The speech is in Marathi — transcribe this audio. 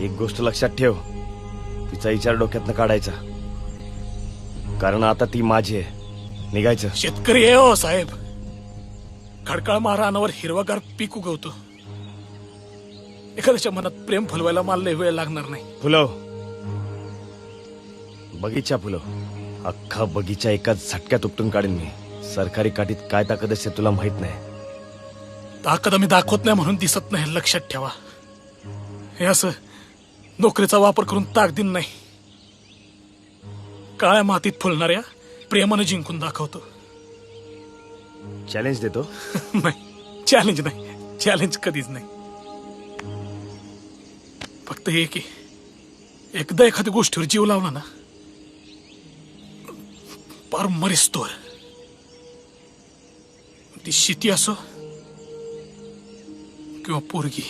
एक गोष्ट लक्षात ठेव, तिचा विचार डोक्यातनं काढायचा, कारण आता ती माझी आहे. निघायचं. शेतकरी आहे हो साहेब. खडकाळ महारानावर हिरवागार पीक उगवतो. एखाद्याच्या मनात प्रेम फुलवायला मला लय वेळ लागणार नाही. फुलव, बगीचा फुलव. अख्खा बगीचा एकाच झटक्यात उपटून काढीन मी. सरकारी काठीत काय ताकद असते तुला माहित नाही. ताकद मी दाखवत नाही म्हणून दिसत नाही, लक्षात ठेवा. हे असं नोकरीचा वापर करून ताकदीन नाही, काळ्या मातीत फुलणाऱ्या प्रेमानं जिंकून दाखवतो. चॅलेंज देतो. नाही, चॅलेंज नाही, चॅलेंज कधीच नाही. फक्त हे की एकदा एखाद्या गोष्टीवर जीव लावला ना, पार मरिस्तोवर. ती शेती असो किंवा पोरगी.